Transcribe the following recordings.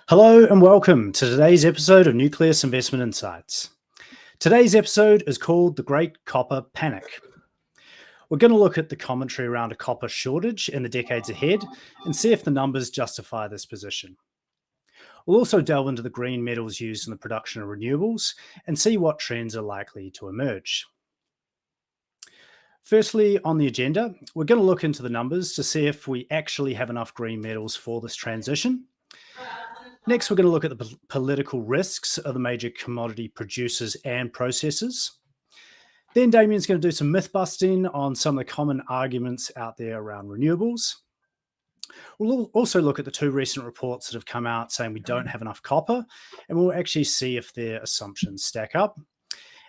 Hello and welcome to today's episode of Nucleus Investment Insights. Today's episode is called The Great Copper Panic. We're going to look at the commentary around a copper shortage in the decades ahead and see if the numbers justify this position. We'll also delve into the green metals used in the production of renewables and see what trends are likely to emerge. Firstly, on the agenda, we're going to look into the numbers to see if we actually have enough green metals for this transition. Next, we're going to look at the political risks of the major commodity producers and processors. Then Damien's going to do some myth busting on some of the common arguments out there around renewables. We'll also look at the two recent reports that have come out saying we don't have enough copper, and we'll actually see if their assumptions stack up.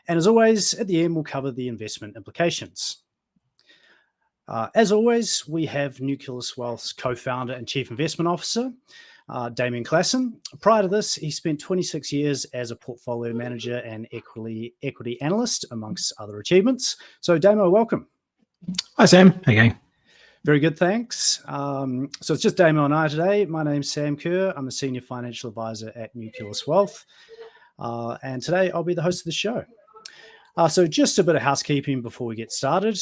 And as always, at the end, we'll cover the investment implications. As always, we have Nucleus Wealth's co-founder and chief investment officer, Damien Klassen. Prior to this, he spent 26 years as a portfolio manager and equity analyst, amongst other achievements. So, Damo, welcome. Hi, Sam. How you going? Very good, thanks. So it's just Damo and I today. My name's Sam Kerr. I'm a senior financial advisor at Nucleus Wealth. And today I'll be the host of the show. So just a bit of housekeeping before we get started.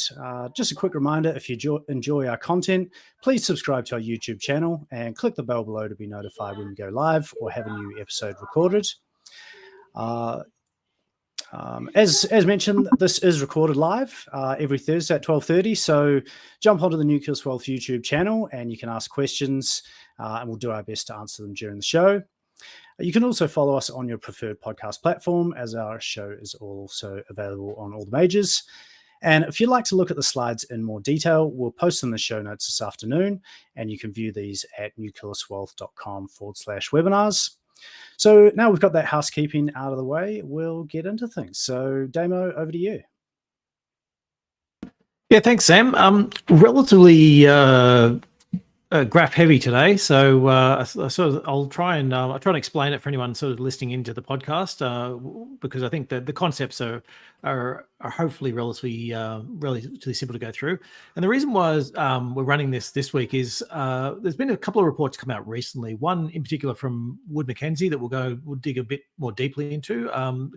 Just a quick reminder, if you enjoy our content, please subscribe to our YouTube channel and click the bell below to be notified when we go live or have a new episode recorded. As mentioned, this is recorded live every Thursday at 12:30. So jump onto the Nucleus Wealth YouTube channel and you can ask questions and we'll do our best to answer them during the show. You can also follow us on your preferred podcast platform, as our show is also available on all the majors. And if you'd like to look at the slides in more detail, we'll post them in the show notes this afternoon, and you can view these at nucleuswealth.com/webinars. So now we've got that housekeeping out of the way, we'll get into things. So Damo, over to you. Yeah, thanks, Sam. Relatively graph heavy today, so I'll try and explain it for anyone sort of listening into the podcast, because I think that the concepts are hopefully relatively simple to go through. And the reason was we're running this week is there's been a couple of reports come out recently. One in particular from Wood Mackenzie that we'll dig a bit more deeply into.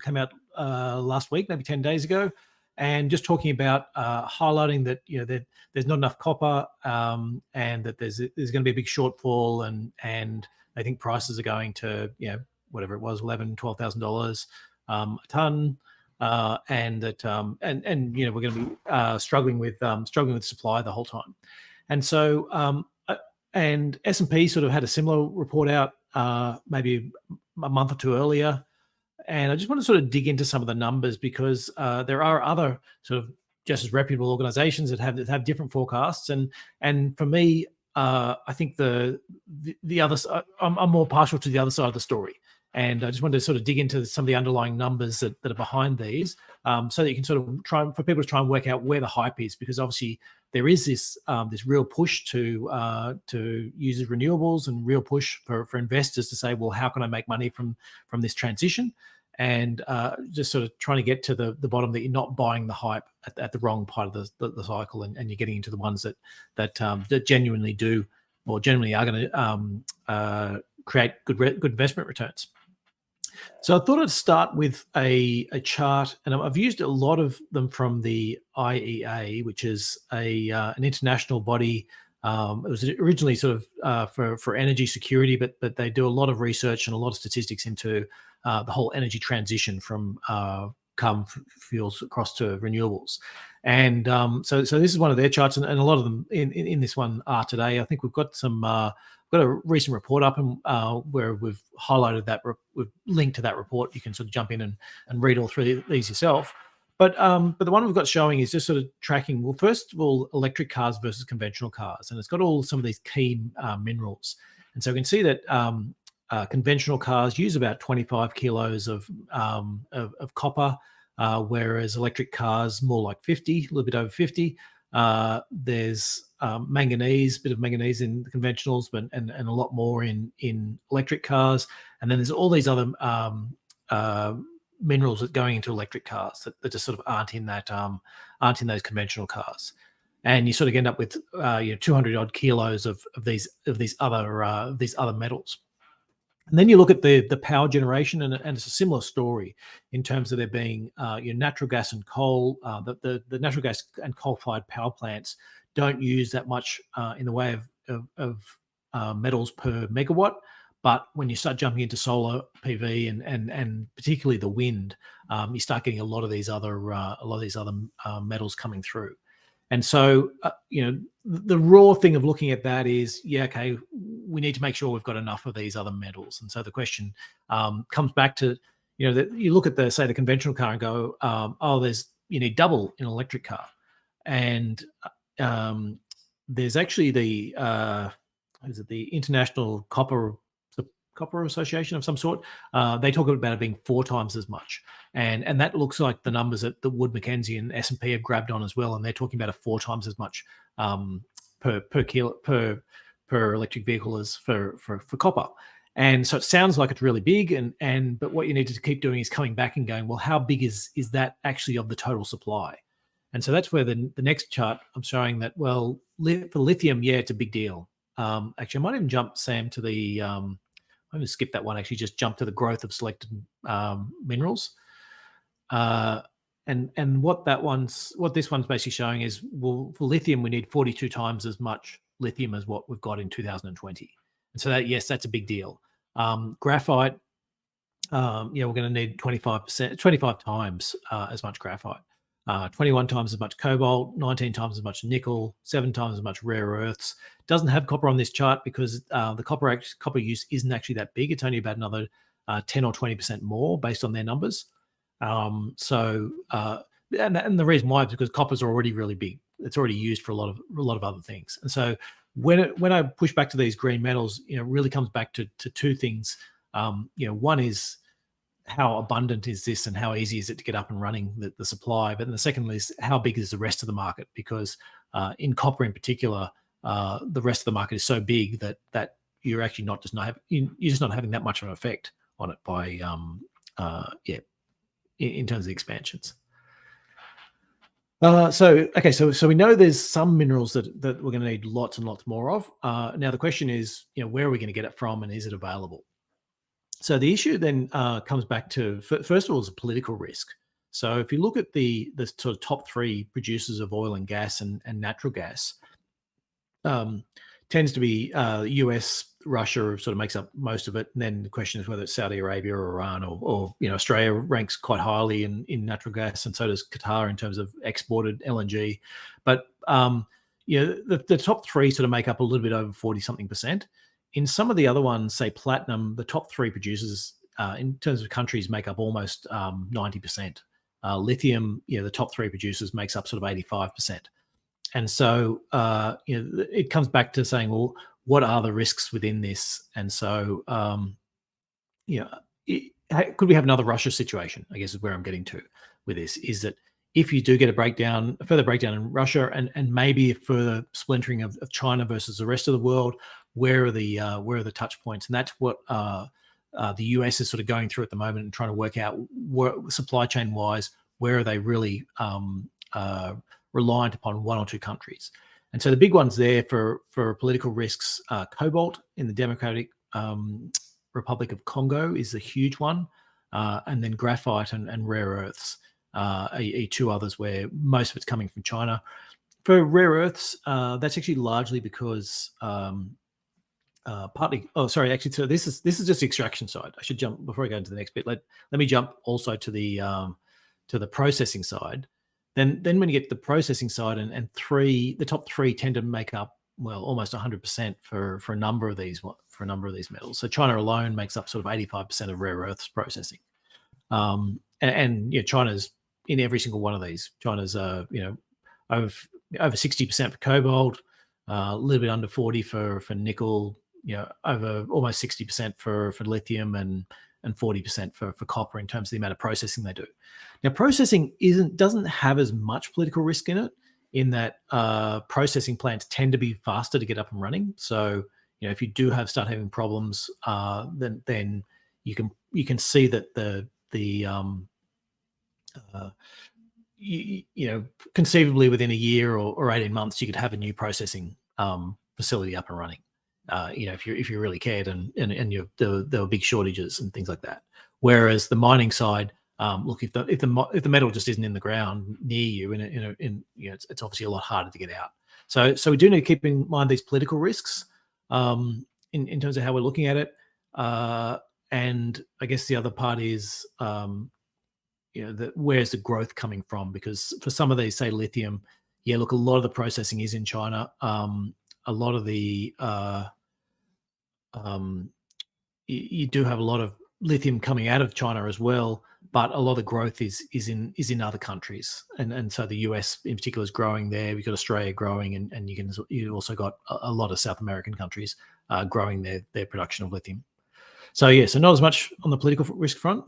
Came out last week, maybe 10 days ago. And just talking about highlighting that that there's not enough copper, and that there's going to be a big shortfall, and I think prices are going to whatever it was, $11,000-$12,000 a ton, and that we're going to be struggling with supply the whole time. And so and S&P sort of had a similar report out maybe a month or two earlier. And I just want to sort of dig into some of the numbers because there are other sort of just as reputable organizations that have different forecasts. And for me, I think the other I'm more partial to the other side of the story. And I just wanted to sort of dig into some of the underlying numbers that are behind these, so that you can sort of for people to try and work out where the hype is, because obviously there is this real push to use renewables and real push for investors to say, well, how can I make money from this transition? And just sort of trying to get to the bottom that you're not buying the hype at the wrong part of the cycle, and you're getting into the ones that genuinely do or generally are going to create good investment returns. So I thought I'd start with a chart, and I've used a lot of them from the IEA, which is an international body. It was originally sort of for energy security, but they do a lot of research and a lot of statistics into the whole energy transition from carbon fuels across to renewables. And so this is one of their charts, and a lot of them in this one are today. I think we've got got a recent report up, and where we've highlighted that, we've linked to that report. You can sort of jump in and read all through these yourself. But the one we've got showing is just sort of tracking, well, first of all, electric cars versus conventional cars. And it's got all some of these key minerals. And so we can see that conventional cars use about 25 kilos of copper, whereas electric cars more like 50, a little bit over 50. There's manganese, bit of manganese in the conventionals, but and a lot more in electric cars. And then there's all these other minerals that going into electric cars that just sort of aren't in those conventional cars. And you sort of end up with 200 odd kilos of these other metals. And then you look at the power generation, and it's a similar story in terms of there being natural gas and coal. The natural gas and coal-fired power plants don't use that much in the way of metals per megawatt. But when you start jumping into solar PV and particularly the wind, you start getting a lot of these other metals coming through. And so, the raw thing of looking at that is, okay, we need to make sure we've got enough of these other metals. And so the question comes back to, that you look at the conventional car and go, you need double in an electric car. And there's actually the International Copper Association of some sort. They talk about it being 4 times as much, and that looks like the numbers that the Wood Mackenzie and S&P have grabbed on as well, and they're talking about a 4 times as much per electric vehicle as for copper. And so it sounds like it's really big, but what you need to keep doing is coming back and going, well, how big is that actually of the total supply? And so that's where the next chart I'm showing that, well, for lithium, it's a big deal. Actually, I might even jump, Sam, to the I'm going to skip that one. Actually, just jump to the growth of selected minerals, and what this one's basically showing is, well, for lithium we need 42 times as much lithium as what we've got in 2020, and so that's a big deal. Graphite, we're going to need 25 times as much graphite, 21 times as much cobalt, 19 times as much nickel, 7 times as much rare earths. Doesn't have copper on this chart because the copper use isn't actually that big. It's only about another 10 or 20% more based on their numbers. And the reason why is because copper's already really big. It's already used for a lot of other things. And so when I push back to these green metals, it really comes back to 2 things. One is, how abundant is this and how easy is it to get up and running the supply? But then the second is, how big is the rest of the market? Because in copper in particular, the rest of the market is so big that you're actually you're just not having that much of an effect on it by in terms of the expansions. So we know there's some minerals that we're going to need lots and lots more of. Now the question is, where are we going to get it from, and is it available? So the issue then comes back to, first of all, is a political risk. So if you look at the sort of top 3 producers of oil and gas and natural gas, tends to be US, Russia sort of makes up most of it. And then the question is whether it's Saudi Arabia or Iran or Australia ranks quite highly in natural gas, and so does Qatar in terms of exported LNG. But the top 3 sort of make up a little bit over 40-something%. In some of the other ones, say platinum, the top 3 producers in terms of countries make up almost 90%. Lithium, the top 3 producers makes up sort of 85%. And so, it comes back to saying, well, what are the risks within this? And so, could we have another Russia situation? I guess is where I'm getting to with this, is that if you do get a further breakdown in Russia and maybe a further splintering of China versus the rest of the world, where are the touch points? And that's what the US is sort of going through at the moment and trying to work out, supply chain wise, where are they really reliant upon 1 or 2 countries. And so the big ones there for political risks, cobalt in the Democratic Republic of Congo is a huge one, and then graphite and rare earths are 2 others where most of it's coming from China. For rare earths, that's actually largely because so this is just the extraction side. I should jump before I go into the next bit. Let me jump also to the processing side. Then when you get to the processing side, and the top 3 tend to make up, well, almost 100% for a number of these metals. So China alone makes up sort of 85% of rare earths processing, and China's in every single one of these. China's over 60% for cobalt, a little bit under 40 for nickel, over almost 60% for lithium, and 40% for copper in terms of the amount of processing they do. Now, processing doesn't have as much political risk in it, in that processing plants tend to be faster to get up and running. So, if you do start having problems, then you can see that conceivably within a year or 18 months, you could have a new processing facility up and running. if you really cared and there were big shortages and things like that. Whereas the mining side, look, if the metal just isn't in the ground near you, it's obviously a lot harder to get out. So we do need to keep in mind these political risks in terms of how we're looking at it. And I guess the other part is, where's the growth coming from? Because for some of these, say lithium, look, a lot of the processing is in China. A lot of the you do have a lot of lithium coming out of China as well, but a lot of the growth is in other countries, and so the US in particular is growing there. We've got Australia growing, and you also got a lot of South American countries growing their production of lithium. So so not as much on the political risk front.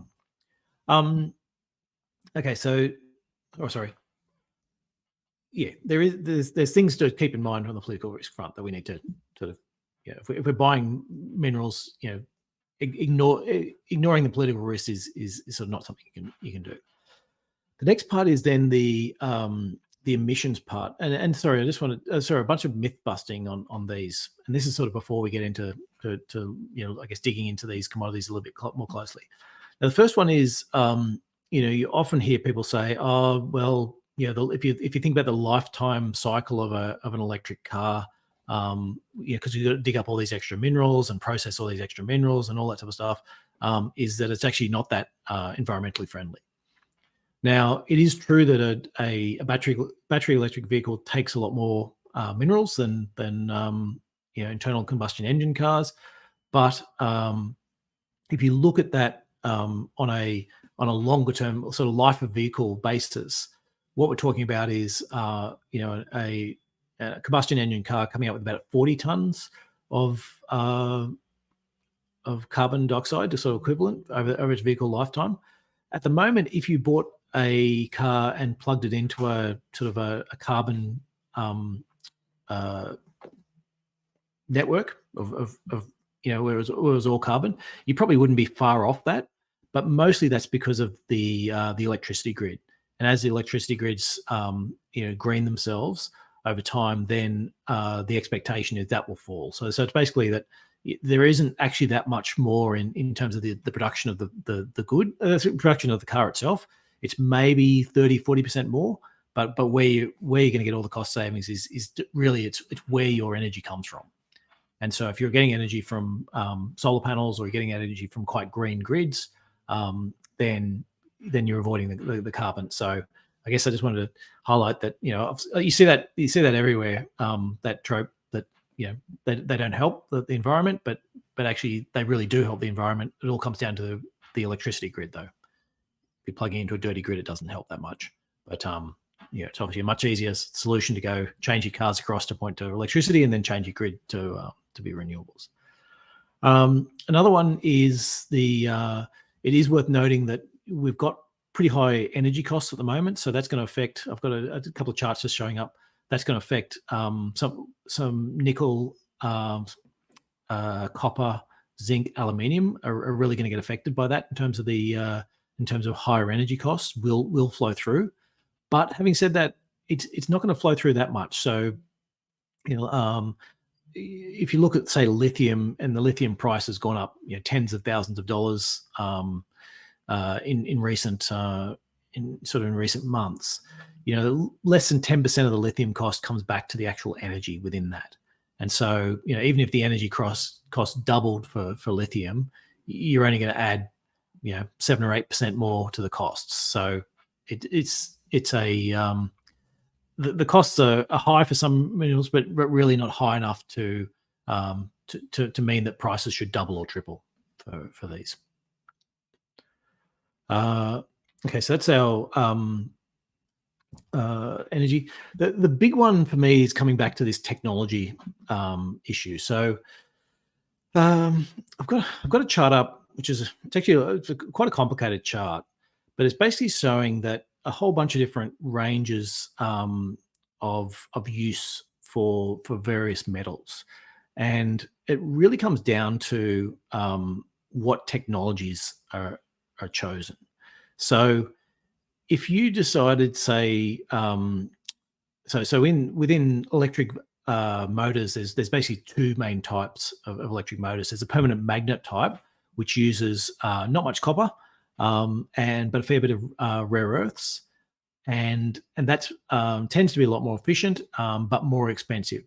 Okay, so there's things to keep in mind on the political risk front that we need to sort of, if we're buying minerals, ignoring the political risk is sort of not something you can do. The next part is then the emissions part, and sorry, I just wanted a bunch of myth busting on these, and this is sort of before we get into I guess digging into these commodities a little bit more closely. Now, the first one is you often hear people say, oh well, if you think about the lifetime cycle of an electric car, because you've got to dig up all these extra minerals and process all these extra minerals and all that type of stuff, is that it's actually not that environmentally friendly. Now, it is true that a battery electric vehicle takes a lot more minerals than internal combustion engine cars, but if you look at that on a longer term sort of life of vehicle basis, what we're talking about is a combustion engine car coming out with about 40 tons of carbon dioxide, the sort of equivalent over the average vehicle lifetime. At the moment, if you bought a car and plugged it into a sort of a carbon network of where it was all carbon, you probably wouldn't be far off that. But mostly that's because of the electricity grid. And as the electricity grids green themselves over time, then the expectation is that will fall. So it's basically that there isn't actually that much more in terms of the production of the good, production of the car itself. It's maybe 30-40% more, but where you're going to get all the cost savings is really it's where your energy comes from. And so if you're getting energy from solar panels, or you're getting energy from quite green grids, then you're avoiding the carbon. So I guess I just wanted to highlight that you see that everywhere, that trope that they don't help the environment, but actually they really do help the environment. It all comes down to the electricity grid, though. If you're plugging into a dirty grid, it doesn't help that much. But it's obviously a much easier solution to go change your cars across to point to electricity and then change your grid to be renewables. Another one is it is worth noting that we've got pretty high energy costs at the moment, so that's going to affect. I've got a couple of charts just showing up. That's going to affect some nickel, copper, zinc, aluminium are really going to get affected by that in terms of higher energy costs. Will flow through, but having said that, it's not going to flow through that much. So if you look at, say, lithium, and the lithium price has gone up tens of thousands of dollars in recent months, less than 10% of the lithium cost comes back to the actual energy within that. And so even if the energy cost doubled for lithium, you're only going to add 7 or 8% more to the costs. So the costs are high for some minerals, but really not high enough to mean that prices should double or triple for these. Okay, so that's our energy. The big one for me is coming back to this technology issue. So I've got a chart up, which is quite a complicated chart, but it's basically showing that a whole bunch of different ranges of use for various metals, and it really comes down to what technologies are chosen. So if you decided, say, within electric motors, there's basically two main types of electric motors. There's a permanent magnet type, which uses not much copper, but a fair bit of rare earths, and that tends to be a lot more efficient, but more expensive.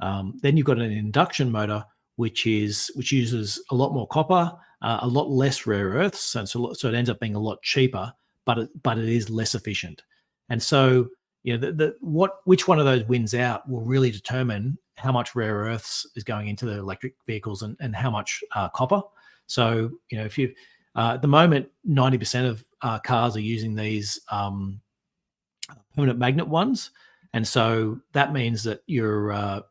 Then you've got an induction motor, which uses a lot more copper, a lot less rare earths, so it ends up being a lot cheaper, but it is less efficient. And so, which one of those wins out will really determine how much rare earths is going into the electric vehicles and how much copper. So, if you at the moment 90% of cars are using these permanent magnet ones, and so that means that you're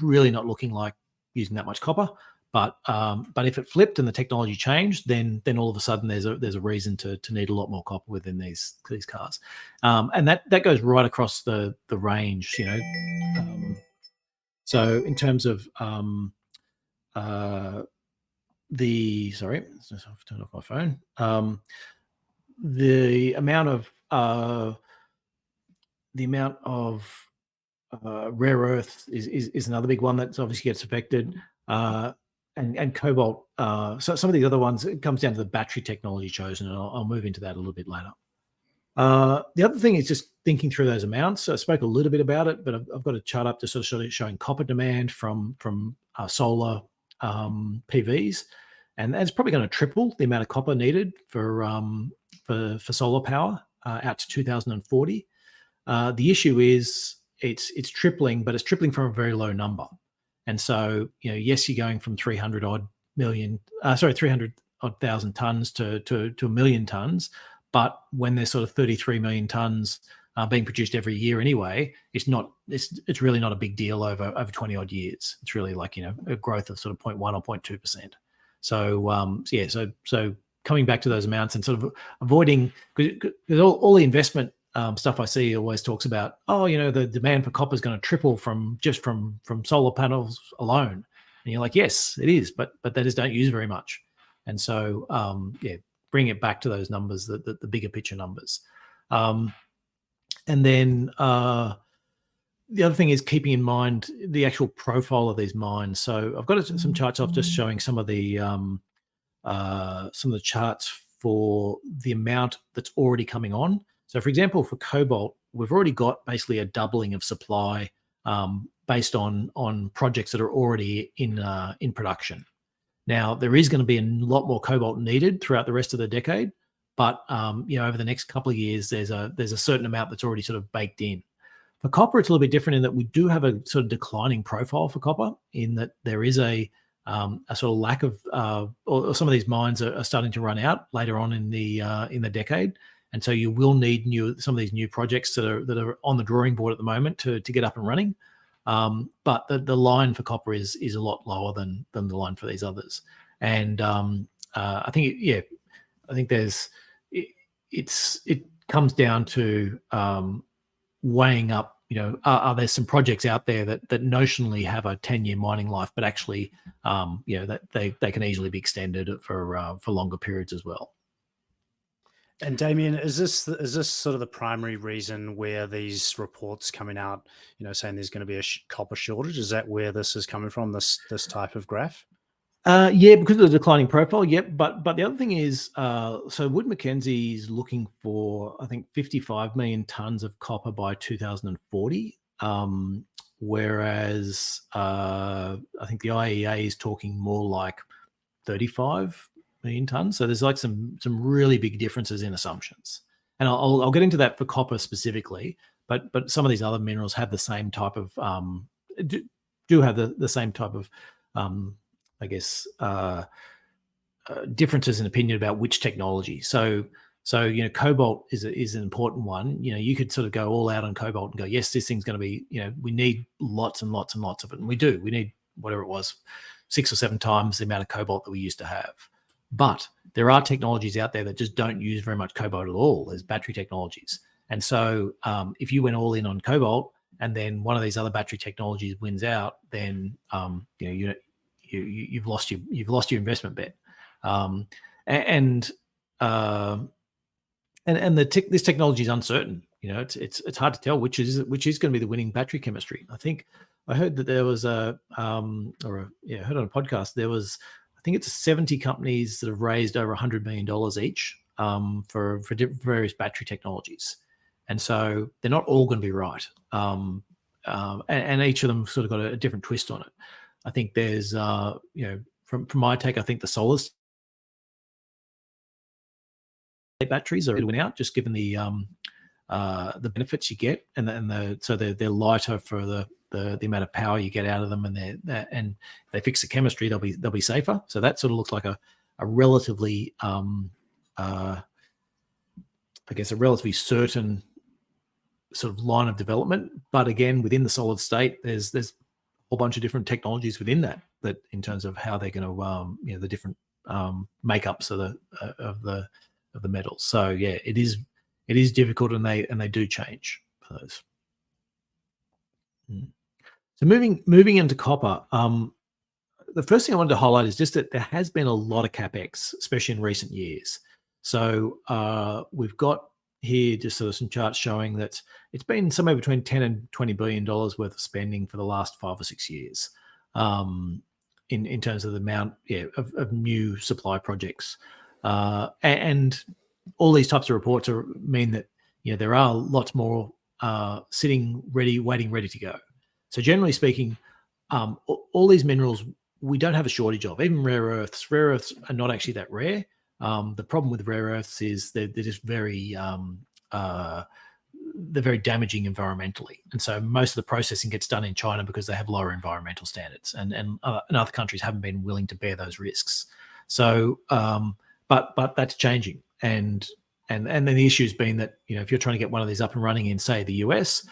really not looking like using that much copper. But if it flipped and the technology changed, then all of a sudden there's a reason to need a lot more copper within these cars, and that goes right across the range. So in terms of I've turned off my phone. The amount of rare earth is another big one that obviously gets affected, and cobalt. So some of the other ones, it comes down to the battery technology chosen, and I'll move into that a little bit later. The other thing is just thinking through those amounts. I spoke a little bit about it, but I've got a chart up to sort of showing copper demand from solar PVs, and it's probably going to triple the amount of copper needed for solar power out to 2040. The issue is it's tripling, but it's tripling from a very low number. And so, yes, you're going from 300 odd thousand tons to a million tons. But when there's sort of 33 million tons being produced every year anyway, it's really not a big deal over 20 odd years. It's really like, a growth of sort of 0.1 or 0.2%. So, so coming back to those amounts and sort of avoiding, because all the investment stuff I see always talks about, the demand for copper is going to triple from solar panels alone. And you're like, yes, it is, but they just don't use very much. And so, bring it back to those numbers, the bigger picture numbers. And then the other thing is keeping in mind the actual profile of these mines. So I've got some charts off just showing some of the charts for the amount that's already coming on. So, for example, for cobalt, we've already got basically a doubling of supply based on projects that are already in production. Now, there is going to be a lot more cobalt needed throughout the rest of the decade, but over the next couple of years, there's a certain amount that's already sort of baked in. For copper, it's a little bit different in that we do have a sort of declining profile for copper, in that there is a sort of lack of, or some of these mines are starting to run out later on in the decade. And so you will need some of these new projects that are on the drawing board at the moment to get up and running. But the line for copper is a lot lower than the line for these others. And I think it comes down to weighing up. Are there some projects out there that notionally have a 10-year mining life, but actually, that they can easily be extended for longer periods as well. And Damien, is this sort of the primary reason where these reports coming out, saying there's going to be a copper shortage? Is that where this is coming from? This type of graph? Yeah, because of the declining profile. Yep. But the other thing is, so Wood Mackenzie is looking for, I think, 55 million tons of copper by 2040. Whereas I think the IEA is talking more like 35 million tons. So there's like some really big differences in assumptions, and I'll get into that for copper specifically. But some of these other minerals have the same type of do have the same type of differences in opinion about which technology. So cobalt is an important one. You could sort of go all out on cobalt and go, yes, this thing's going to be, we need lots and lots and lots of it, and we do. We need whatever it was, 6 or 7 times the amount of cobalt that we used to have. But there are technologies out there that just don't use very much cobalt at all. There's battery technologies. And so if you went all in on cobalt and then one of these other battery technologies wins out, then you've lost your investment bet. This technology is uncertain. It's hard to tell which is going to be the winning battery chemistry. I think I heard that there was I heard on a podcast there was, I think it's 70 companies that have raised over $100 million each for various battery technologies, and so they're not all going to be right. And each of them sort of got a different twist on it. I think there's from my take, I think the solid state batteries are winning out, just given the benefits you get, so they're lighter for the amount of power you get out of them, and they fix the chemistry, they'll be safer. So that sort of looks like a relatively I guess a relatively certain sort of line of development. But again, within the solid state, there's a whole bunch of different technologies within that in terms of how they're going to the different makeups of the metals. So yeah, it is difficult, and they do change for those. So moving into copper, the first thing I wanted to highlight is just that there has been a lot of capex, especially in recent years. So we've got here just sort of some charts showing that it's been somewhere between $10 and $20 billion worth of spending for the last 5 or 6 years, in terms of the amount of new supply projects, and all these types of reports mean that there are lots more sitting ready, waiting, ready to go. So generally speaking, all these minerals we don't have a shortage of. Even rare earths. Rare earths are not actually that rare. The problem with rare earths is they're just very they're very damaging environmentally, and so most of the processing gets done in China because they have lower environmental standards, and other countries haven't been willing to bear those risks. So, but that's changing, and then the issue's been that if you're trying to get one of these up and running in, say, the US,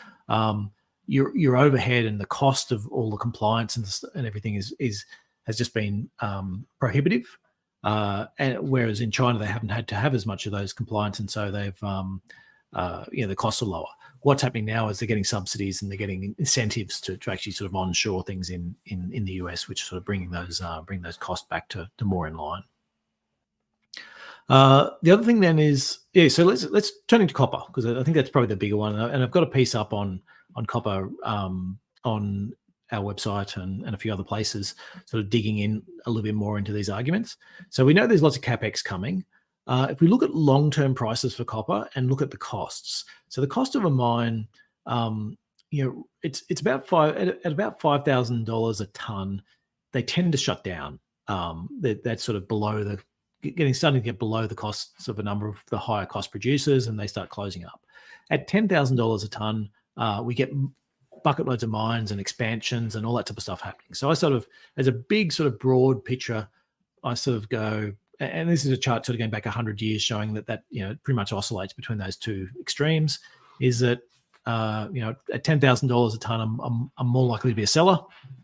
your overhead and the cost of all the compliance and everything has just been prohibitive. And whereas in China they haven't had to have as much of those compliance, and so they've the costs are lower. What's happening now is they're getting subsidies and they're getting incentives to actually sort of onshore things in the US, which sort of bring those costs back to more in line. The other thing then is so let's turn into copper, because I think that's probably the bigger one, and I've got a piece up on copper on our website and a few other places, sort of digging in a little bit more into these arguments. So we know there's lots of capex coming. If we look at long-term prices for copper and look at the costs, so the cost of a mine, it's about $5,000 a ton. They tend to shut down. That's sort of below starting to get below the costs of a number of the higher cost producers, and they start closing up. At $10,000 a ton, we get bucket loads of mines and expansions and all that type of stuff happening. So I sort of, as a big sort of broad picture, I sort of go, and this is a chart sort of going back 100 years showing that pretty much oscillates between those two extremes, is that at $10,000 a ton, I'm more likely to be a seller,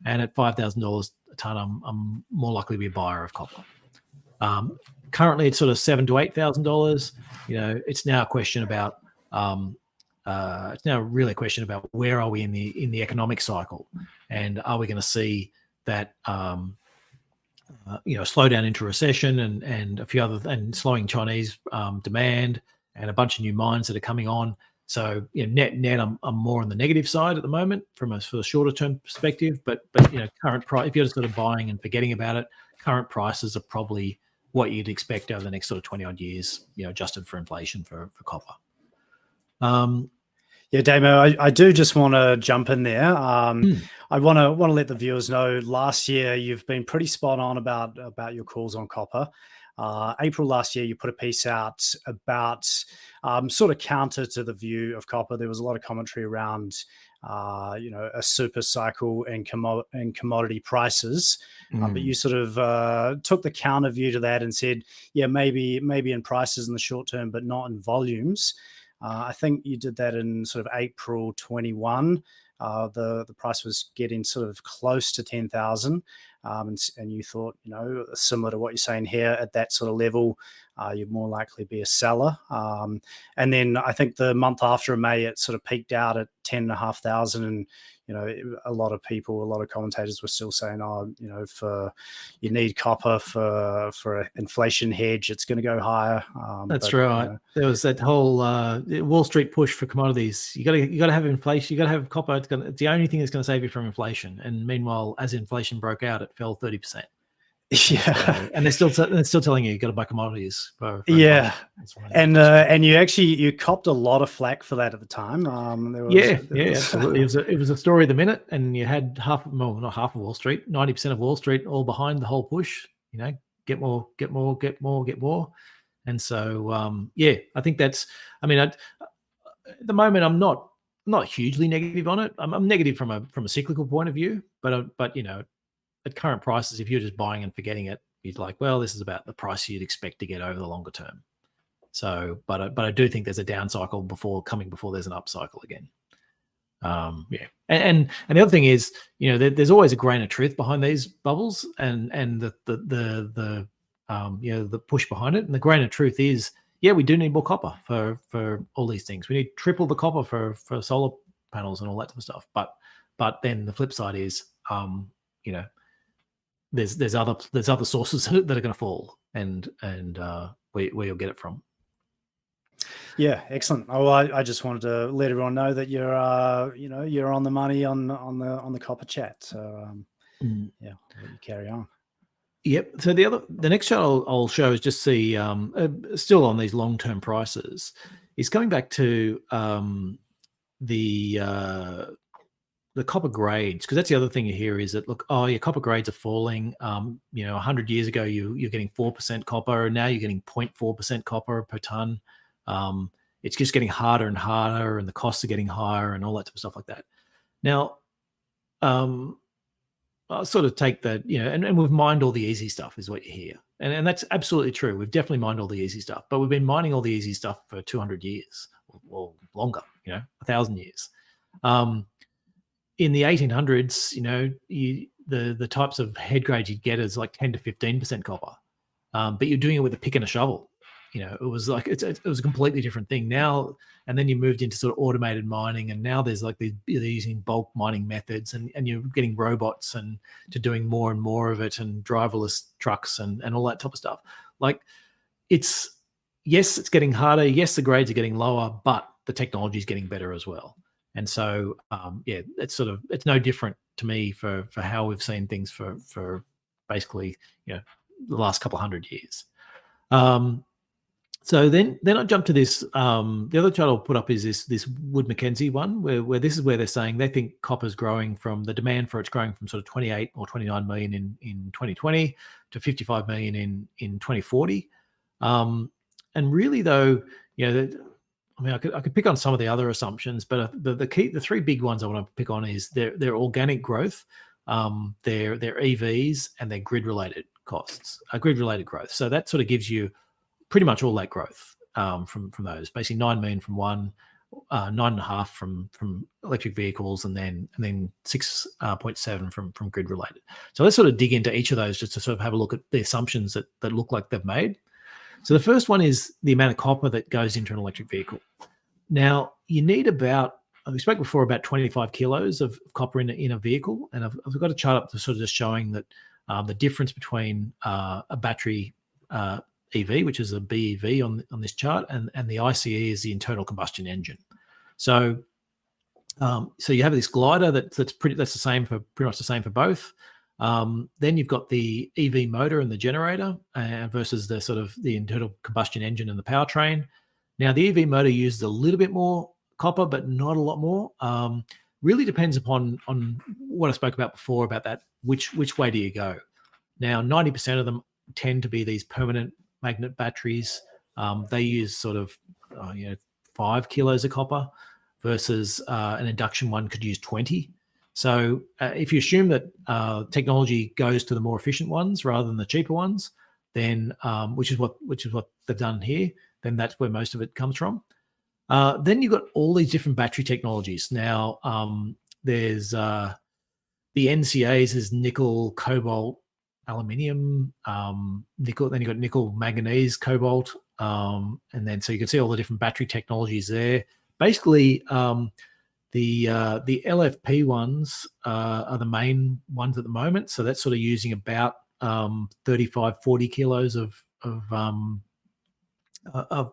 and at $5,000 a ton, I'm more likely to be a buyer of copper. Currently, it's sort of $7,000 to $8,000. It's now a question about it's now really a question about where are we in the economic cycle, and are we going to see that slowdown into recession and a few other and slowing Chinese demand and a bunch of new mines that are coming on. So net I'm more on the negative side at the moment from a sort of shorter term perspective, but current price, if you're just sort of buying and forgetting about it, current prices are probably what you'd expect over the next sort of 20 odd years, adjusted for inflation for copper. Yeah, Damo, I do just want to jump in there. I want to let the viewers know, last year you've been pretty spot on about your calls on copper. April last year, you put a piece out about sort of counter to the view of copper. There was a lot of commentary around a super cycle and commodity prices, but you sort of took the counter view to that and said, yeah, maybe in prices in the short term, but not in volumes. I think you did that in sort of April 21. The price was getting sort of close to 10,000, and you thought, similar to what you're saying here, at that sort of level, you'd more likely be a seller. And then I think the month after in May, it sort of peaked out at 10,500, and a lot of commentators were still saying, you need copper for an inflation hedge, it's going to go higher. That's right. There was that whole Wall Street push for commodities. You got to have inflation. You got to have copper it's the only thing that's going to save you from inflation. And meanwhile, as inflation broke out, it fell 30%. Yeah, and they're still telling you got to buy commodities for yeah, inflation. and you copped a lot of flack for that at the time. There was, Absolutely. It was a story of the minute, and you had not half of Wall Street, 90% of Wall Street all behind the whole push. Get more, get more, get more, get more. And so, I think that's. I mean, at the moment, I'm not hugely negative on it. I'm negative from a cyclical point of view, but at current prices, if you're just buying and forgetting it, you're like, well, this is about the price you'd expect to get over the longer term. So, but I do think there's a down cycle before there's an up cycle again. And the other thing is, there's always a grain of truth behind these bubbles, and the push behind it. And the grain of truth is, we do need more copper for all these things. We need triple the copper for solar panels and all that type of stuff. But then the flip side is, there's other sources that are going to fall, and where you'll get it from. Yeah, excellent. Oh, I just wanted to let everyone know that you're on the money on the copper chat. So I'll let you carry on. Yep. So the next chart I'll show is just the still on these long-term prices, is coming back to the copper grades, because that's the other thing you hear is that, look, your copper grades are falling. 100 years ago you're getting 4% copper, and now you're getting 0.4% copper per ton. It's just getting harder and harder, and the costs are getting higher, and all that type of stuff like that. Now, I'll sort of take that, and we've mined all the easy stuff, is what you hear, and that's absolutely true. We've definitely mined all the easy stuff, but we've been mining all the easy stuff for 200 years or longer, 1,000 years. In the 1800s, the types of head grades you'd get is like 10 to 15% copper, but you're doing it with a pick and a shovel. It was like it was a completely different thing now. And then you moved into sort of automated mining, and now there's like they're using bulk mining methods, and you're getting robots and to doing more and more of it, and driverless trucks and all that type of stuff. Like it's getting harder. Yes, the grades are getting lower, but the technology is getting better as well. And so, it's no different to me for how we've seen things for basically, the last couple of 100 years. So then I jump to this. The other chart I'll put up is this Wood Mackenzie one, where this is where they're saying they think copper's growing from the demand for it's growing from sort of 28 or 29 million in 2020 to 55 million in 2040. And really, though, I could pick on some of the other assumptions, but the three big ones I want to pick on is their organic growth, their EVs, and their grid-related costs, grid-related growth. So that sort of gives you pretty much all that growth from those. Basically, 9 million from one, 9.5 from electric vehicles, and then 6.7 from grid-related. So let's sort of dig into each of those just to sort of have a look at the assumptions that look like they've made. So the first one is the amount of copper that goes into an electric vehicle. Now, you need we spoke before about 25 kilos of copper in a vehicle, and I've got a chart up to sort of just showing that the difference between a battery EV, which is a BEV on this chart, and the ICE is the internal combustion engine. So you have this glider that's pretty much the same for both. Then you've got the EV motor and the generator versus the sort of the internal combustion engine and the powertrain. Now, the EV motor uses a little bit more copper, but not a lot more. Really depends on what I spoke about before about that. Which way do you go? Now, 90% of them tend to be these permanent magnet batteries. They use sort of 5 kilos of copper versus an induction one could use 20. So if you assume that technology goes to the more efficient ones rather than the cheaper ones, then which is what they've done here, then that's where most of it comes from. Then you've got all these different battery technologies. Now there's the NCAs is nickel, cobalt, aluminium, nickel. Then you've got nickel, manganese, cobalt, and then so you can see all the different battery technologies there. Basically, the LFP ones are the main ones at the moment. So that's sort of using about 35, 40 kilos of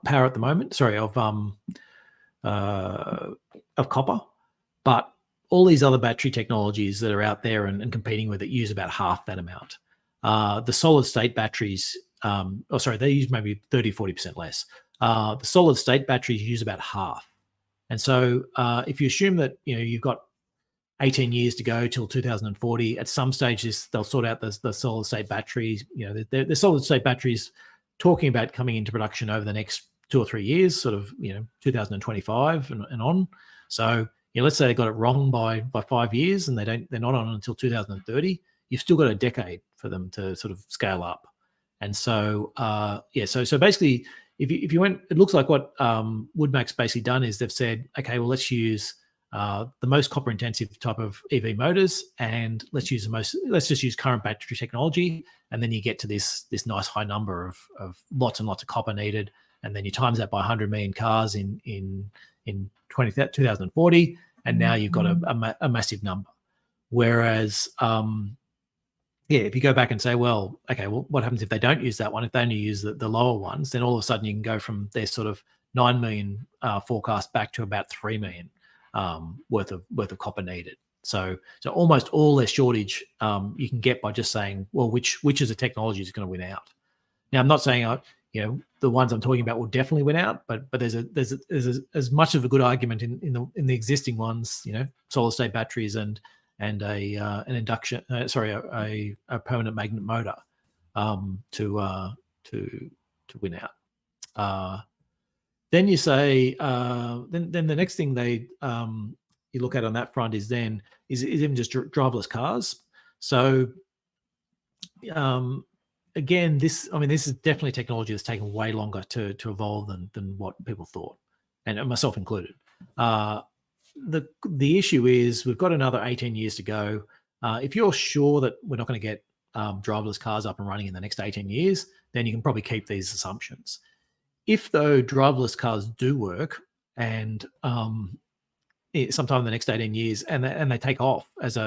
power at the moment. Sorry, of copper. But all these other battery technologies that are out there and competing with it use about half that amount. The solid state batteries, they use maybe 30, 40% less. The solid state batteries use about half. And so if you assume that, you've got 18 years to go till 2040, at some stages they'll sort out the solid state batteries. The solid state batteries talking about coming into production over the next 2 or 3 years, sort of 2025 and on. So let's say they got it wrong by 5 years and they're not on until 2030. You've still got a decade for them to sort of scale up. And so so basically, if you went, it looks like what Woodmac's basically done is they've said, okay, well, let's use the most copper intensive type of EV motors, and let's just use current battery technology, and then you get to this nice high number of lots and lots of copper needed, and then you times that by 100 million cars in 2040, and now you've got a massive number. Whereas if you go back and say, well, okay, well, what happens if they don't use that one? If they only use the lower ones, then all of a sudden you can go from their sort of 9 million forecast back to about 3 million worth of copper needed. So almost all their shortage you can get by just saying, well, which is the technology is going to win out. Now, I'm not saying the ones I'm talking about will definitely win out, but there's as much of a good argument in the existing ones, solid state batteries and a permanent magnet motor to win out. Then you say then the next thing they you look at on that front is even just driverless cars. So again, this is definitely technology that's taken way longer to evolve than what people thought, and myself included. The issue is we've got another 18 years to go. If you're sure that we're not going to get driverless cars up and running in the next 18 years, then you can probably keep these assumptions. If though driverless cars do work and sometime in the next 18 years and they take off as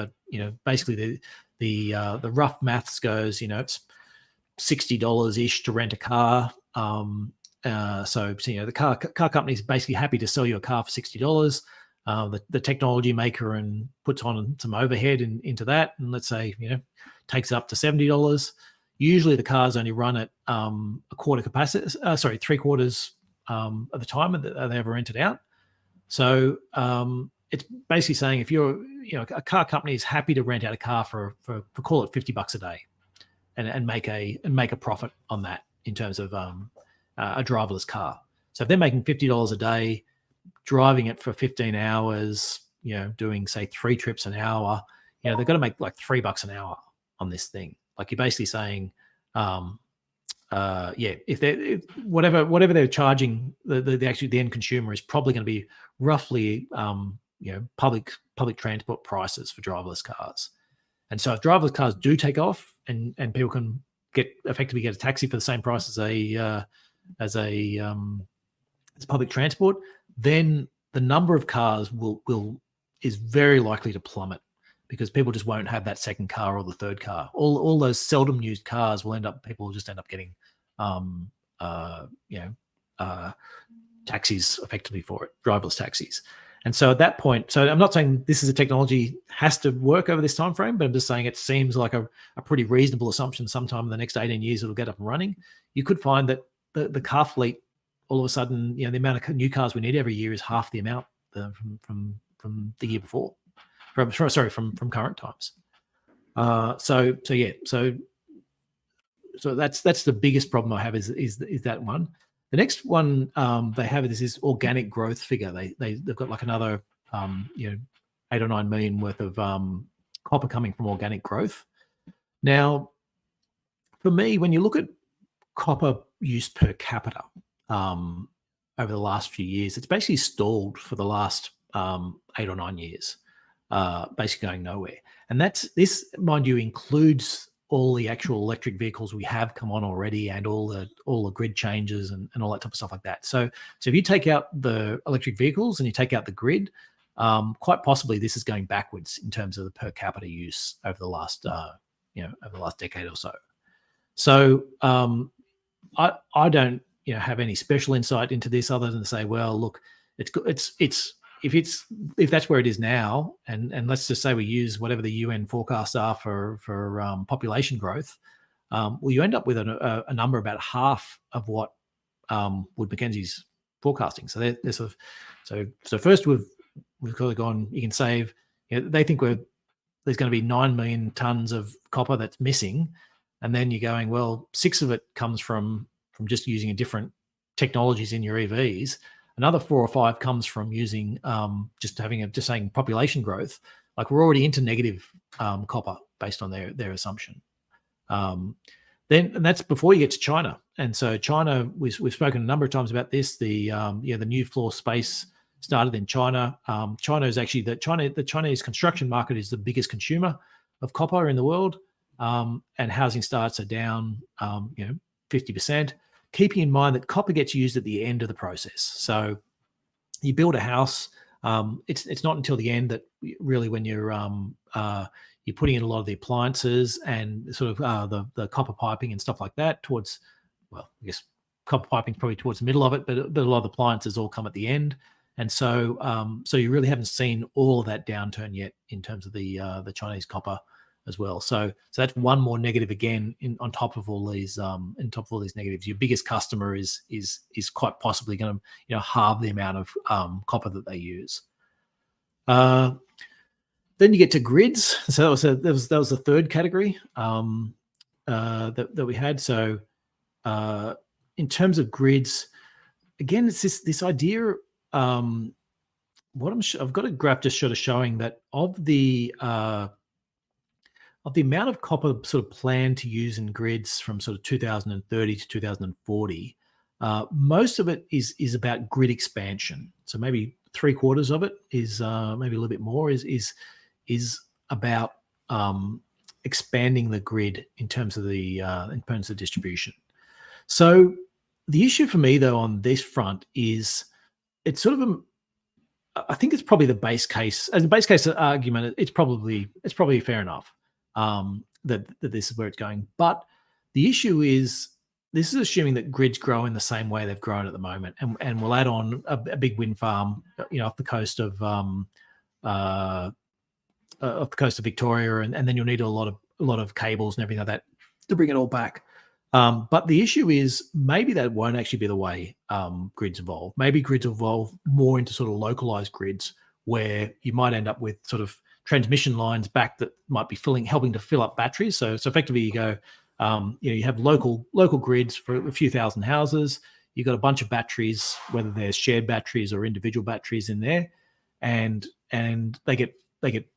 basically the rough maths goes, it's $60 ish to rent a car. So the car company is basically happy to sell you a car for $60. The technology maker and puts on some overhead into that, and let's say takes it up to $70. Usually the cars only run at a quarter capacity, 3/4 of the time that they ever rented out. So it's basically saying if you're a car company is happy to rent out a car for call it $50 a day, and make a profit on that in terms of a driverless car. So if they're making $50 a day, driving it for 15 hours, doing say 3 trips an hour, they're going to make like $3 an hour on this thing. Like you're basically saying, if whatever they're charging, the end consumer is probably going to be roughly, public transport prices for driverless cars. And so if driverless cars do take off and people can effectively get a taxi for the same price as public transport, then the number of cars is very likely to plummet, because people just won't have that second car or the third car. All those seldom used cars people will just end up getting taxis effectively for it, driverless taxis. And so at that point, so I'm not saying this is a technology has to work over this time frame, but I'm just saying it seems like a pretty reasonable assumption sometime in the next 18 years it'll get up and running. You could find that the car fleet, all of a sudden, the amount of new cars we need every year is half the amount from the year before, from current times. So that's the biggest problem I have is that one. The next one they have is this organic growth figure. They've got like another 8 or 9 million worth of copper coming from organic growth. Now, for me, when you look at copper use per capita over the last few years, it's basically stalled for the last 8 or 9 years, basically going nowhere. And this, mind you, includes all the actual electric vehicles we have come on already, and all the grid changes and all that type of stuff like that. So if you take out the electric vehicles and you take out the grid, quite possibly this is going backwards in terms of the per capita use over the last decade or so. So I don't have any special insight into this other than to say, well, look, it's if that's where it is now, and let's just say we use whatever the UN forecasts are for population growth, well, you end up with a number about half of what Wood Mackenzie's forecasting. So they're sort of so first we've kind of gone. You can save. They think there's going to be 9 million tons of copper that's missing, and then you're going, well, 6 of it comes from just using different technologies in your EVs. Another 4 or 5 comes from using just saying population growth. Like we're already into negative copper based on their assumption. And that's before you get to China. And so China, we've spoken a number of times about this. The new floor space started in China. China is actually the Chinese construction market is the biggest consumer of copper in the world, and housing starts are down 50%. Keeping in mind that copper gets used at the end of the process. So you build a house, it's not until the end that really when you're putting in a lot of the appliances and sort of the copper piping and stuff like that towards, well, I guess copper piping is probably towards the middle of it, but a lot of the appliances all come at the end. And so you really haven't seen all of that downturn yet in terms of the Chinese copper as well. So that's one more negative again on top of all these negatives. Your biggest customer is quite possibly going to halve the amount of copper that they use. Then you get to grids. So that was the third category that we had. So in terms of grids, again, it's this idea. I've got a graph just sort of showing that of the amount of copper sort of planned to use in grids from sort of 2030 to 2040, most of it is about grid expansion. So maybe 3/4 of it is maybe a little bit more is about expanding the grid in terms of the distribution. So the issue for me though on this front is it's sort of I think it's probably the base case. As a base case argument, it's probably fair enough. That this is where it's going. But the issue is this is assuming that grids grow in the same way they've grown at the moment, and we'll add on a big wind farm, off the coast of Victoria, and then you'll need a lot of cables and everything like that to bring it all back. But the issue is maybe that won't actually be the way grids evolve. Maybe grids evolve more into sort of localized grids where you might end up with sort of transmission lines back that might be helping to fill up batteries. So effectively you go, you have local grids for a few thousand houses. You've got a bunch of batteries, whether they're shared batteries or individual batteries in there, and they get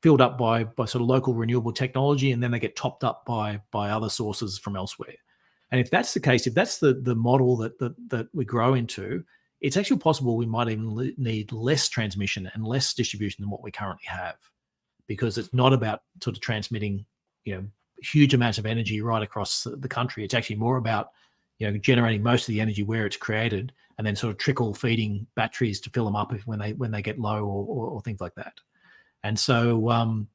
filled up by sort of local renewable technology, and then they get topped up by other sources from elsewhere. And if that's the case, if that's the model that we grow into, it's actually possible we might even need less transmission and less distribution than what we currently have, because it's not about sort of transmitting, huge amounts of energy right across the country. It's actually more about, generating most of the energy where it's created, and then sort of trickle feeding batteries to fill them up when they get low or things like that. And so,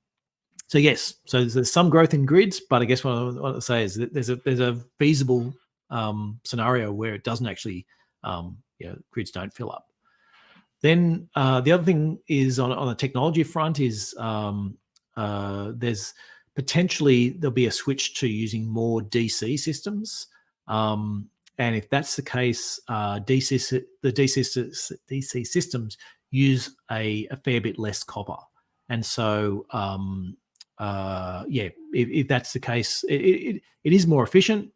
yes, so there's some growth in grids, but I guess what I want to say is that there's a feasible scenario where it doesn't actually, grids don't fill up. Then the other thing is on the technology front is there's potentially there'll be a switch to using more DC systems, and if that's the case, the DC systems use a fair bit less copper, and so if that's the case, it is more efficient.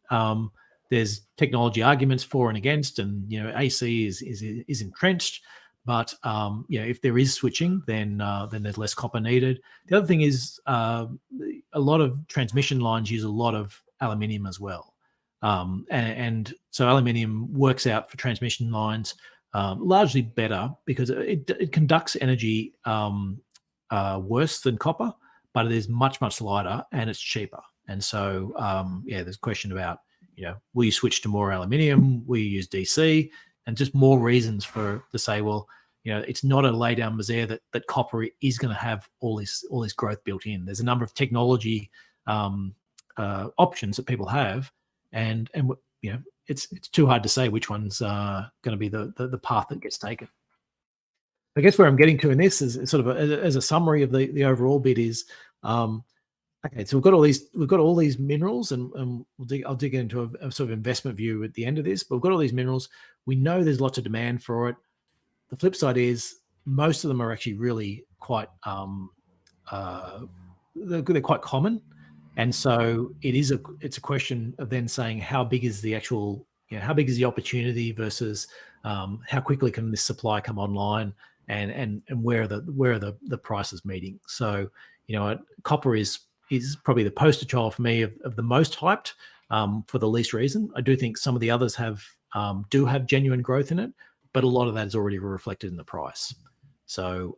There's technology arguments for and against, and AC is entrenched. But if there is switching, then there's less copper needed. The other thing is a lot of transmission lines use a lot of aluminium as well, and so aluminium works out for transmission lines largely better because it conducts energy worse than copper, but it is much lighter and it's cheaper. And so there's a question about will you switch to more aluminium? Will you use DC? And just more reasons to say, well, it's not a lay down misere that copper is going to have all this growth built in. There's a number of technology options that people have, and it's too hard to say which one's going to be the path that gets taken. I guess where I'm getting to in this is sort of as a summary of the overall bit is, okay, so we've got all these minerals, and I'll dig into a sort of investment view at the end of this. But we've got all these minerals. We know there's lots of demand for it. The flip side is most of them are actually really quite they're quite common, and so it's a question of then saying how big is the actual, how big is the opportunity versus how quickly can this supply come online, and where are the prices meeting. So copper is probably the poster child for me of the most hyped for the least reason. I do think some of the others do have genuine growth in it, but a lot of that is already reflected in the price. So,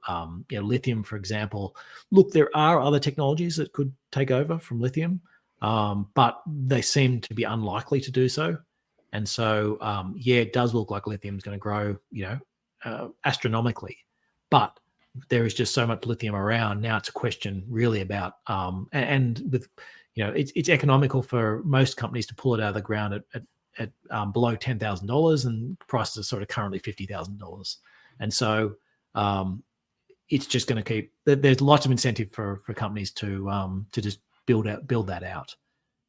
lithium, for example, look, there are other technologies that could take over from lithium, but they seem to be unlikely to do so. And so, it does look like lithium is going to grow, astronomically, but there is just so much lithium around. Now it's a question really about, and with, it's economical for most companies to pull it out of the ground at below $10,000, and prices are sort of currently $50,000. And so, it's just going to keep. There's lots of incentive for companies to just build that out.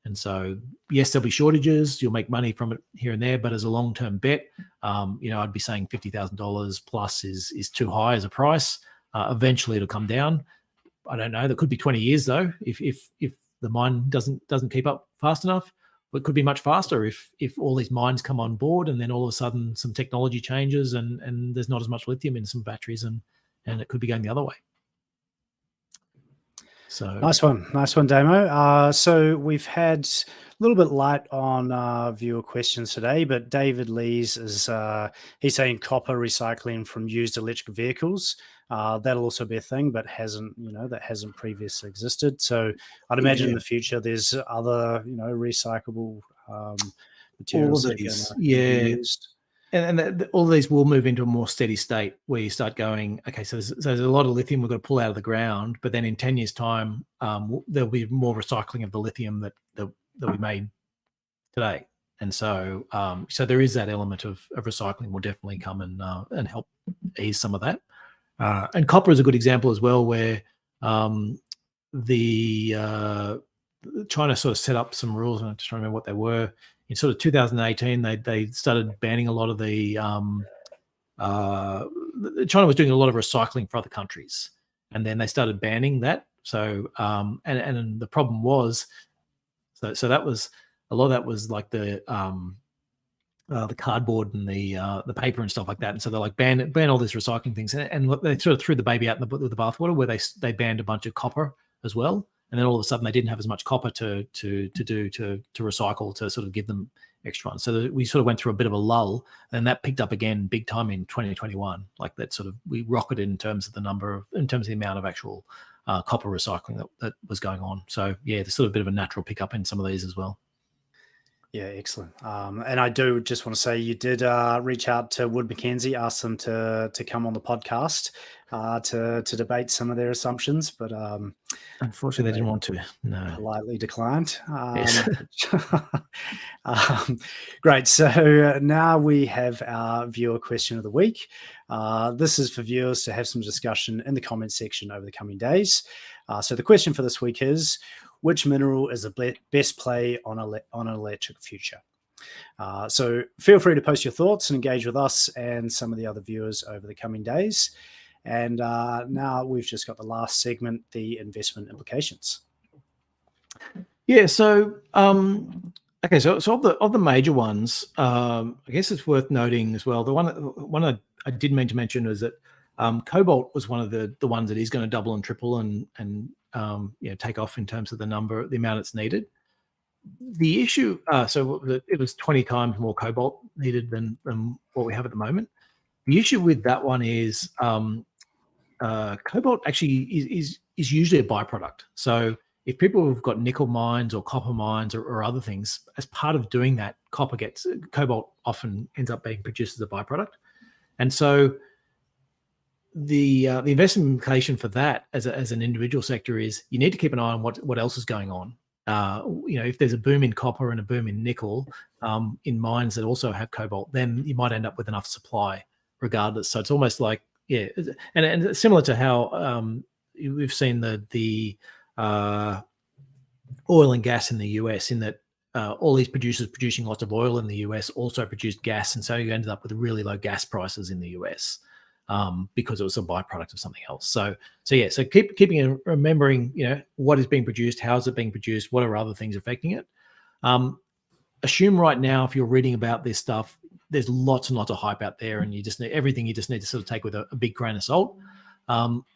And so, yes, there'll be shortages. You'll make money from it here and there, but as a long-term bet, I'd be saying $50,000 plus is too high as a price. Eventually, it'll come down. I don't know. That could be 20 years though, if the mine doesn't keep up fast enough. But it could be much faster if all these mines come on board, and then all of a sudden some technology changes and there's not as much lithium in some batteries, and it could be going the other way. So nice one, Damo. So we've had a little bit light on viewer questions today, but David Lees he's saying copper recycling from used electric vehicles. That'll also be a thing, but that hasn't previously existed. So I'd imagine in the future there's other recyclable materials that can be used. And all of these will move into a more steady state where you start going, okay, so there's a lot of lithium we've got to pull out of the ground, but then in 10 years' time, there'll be more recycling of the lithium that we made today. And so so there is that element of recycling will definitely come and help ease some of that. And copper is a good example as well, where trying to sort of set up some rules, and I'm just trying to remember what they were. In sort of 2018, they started banning a lot of the China was doing a lot of recycling for other countries, and then they started banning that. So and the problem was, so that was a lot of that was like the cardboard and the paper and stuff like that. And so they're like ban all these recycling things, and they sort of threw the baby out with the bathwater, where they banned a bunch of copper as well. And then all of a sudden they didn't have as much copper to recycle, to sort of give them extra ones. So we sort of went through a bit of a lull, and that picked up again big time in 2021. Like that sort of, we rocketed in terms of the amount of actual copper recycling that was going on. So there's sort of a bit of a natural pickup in some of these as well. Yeah, excellent. And I do just want to say you did reach out to Wood Mackenzie, ask them to come on the podcast to debate some of their assumptions, but unfortunately they didn't want to. No, politely declined. Yes. Great. So now we have our viewer question of the week. This is for viewers to have some discussion in the comment section over the coming days. So the question for this week is, which mineral is the best play on an electric future? So feel free to post your thoughts and engage with us and some of the other viewers over the coming days. And now we've just got the last segment, the investment implications. Yeah. So okay. So of the major ones, I guess it's worth noting as well. The one I did mean to mention was that cobalt was one of the ones that is going to double and triple and take off in terms of the amount it's needed. The issue, so it was 20 times more cobalt needed than what we have at the moment. The issue with that one is cobalt actually is usually a byproduct. So if people have got nickel mines or copper mines or other things, as part of doing that, cobalt often ends up being produced as a byproduct. And so the investment implication for that as an individual sector is you need to keep an eye on what else is going on. If there's a boom in copper and a boom in nickel in mines that also have cobalt, then you might end up with enough supply regardless. So it's almost like yeah, and similar to how we've seen the oil and gas in the US, in that all these producers producing lots of oil in the US also produced gas, and so you ended up with really low gas prices in the US because it was a byproduct of something else. So keeping remembering, what is being produced, how is it being produced, what are other things affecting it. Assume right now, if you're reading about this stuff, there's lots and lots of hype out there, and you just need to sort of take with a big grain of salt.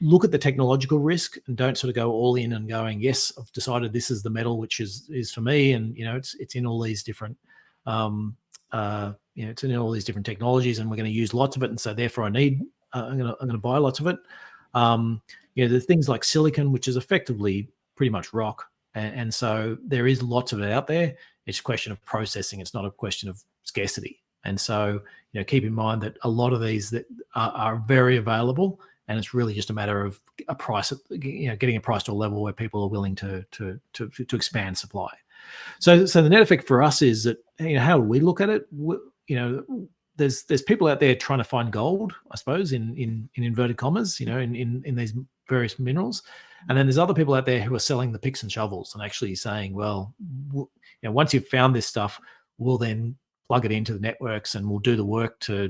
Look at the technological risk and don't sort of go all in and going, yes, I've decided this is the metal which is for me, and it's in all these different it's in all these different technologies, and we're going to use lots of it, and so therefore I'm going to buy lots of it. There's things like silicon, which is effectively pretty much rock, and so there is lots of it out there. It's a question of processing. It's not a question of scarcity. And so, keep in mind that a lot of these that are very available, and it's really just a matter of a price, getting a price to a level where people are willing to expand supply. So the net effect for us is that, how we look at it, there's people out there trying to find gold, I suppose, in inverted commas, in these various minerals. And then there's other people out there who are selling the picks and shovels and actually saying, well, once you've found this stuff, we'll then plug it into the networks and we'll do the work to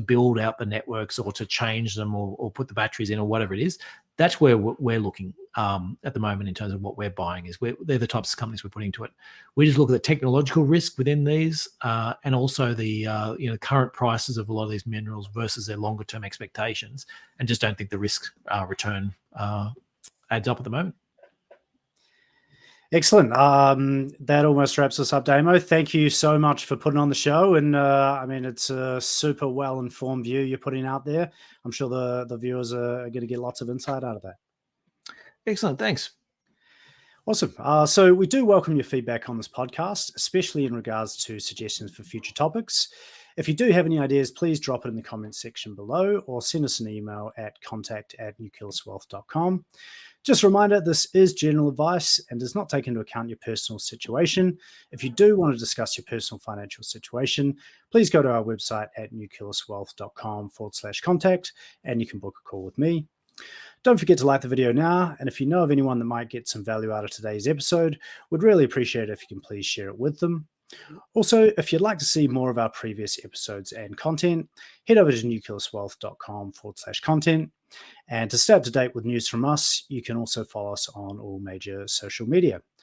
build out the networks, or to change them, or put the batteries in, or whatever it is. That's where we're looking at the moment in terms of what we're buying. They're the types of companies we're putting into it. We just look at the technological risk within these, and also the current prices of a lot of these minerals versus their longer term expectations, and just don't think the risk return adds up at the moment. Excellent. That almost wraps us up, Damo. Thank you so much for putting on the show. And it's a super well-informed view you're putting out there. I'm sure the viewers are going to get lots of insight out of that. Excellent. Thanks. Awesome. So we do welcome your feedback on this podcast, especially in regards to suggestions for future topics. If you do have any ideas, please drop it in the comments section below, or send us an email at contact@nucleuswealth.com. Just a reminder, this is general advice and does not take into account your personal situation. If you do want to discuss your personal financial situation, please go to our website at nucleuswealth.com/contact, and you can book a call with me. Don't forget to like the video now, and if you know of anyone that might get some value out of today's episode, we'd really appreciate it if you can please share it with them. Also, if you'd like to see more of our previous episodes and content, head over to nucleuswealth.com/content. And to stay up to date with news from us, you can also follow us on all major social media.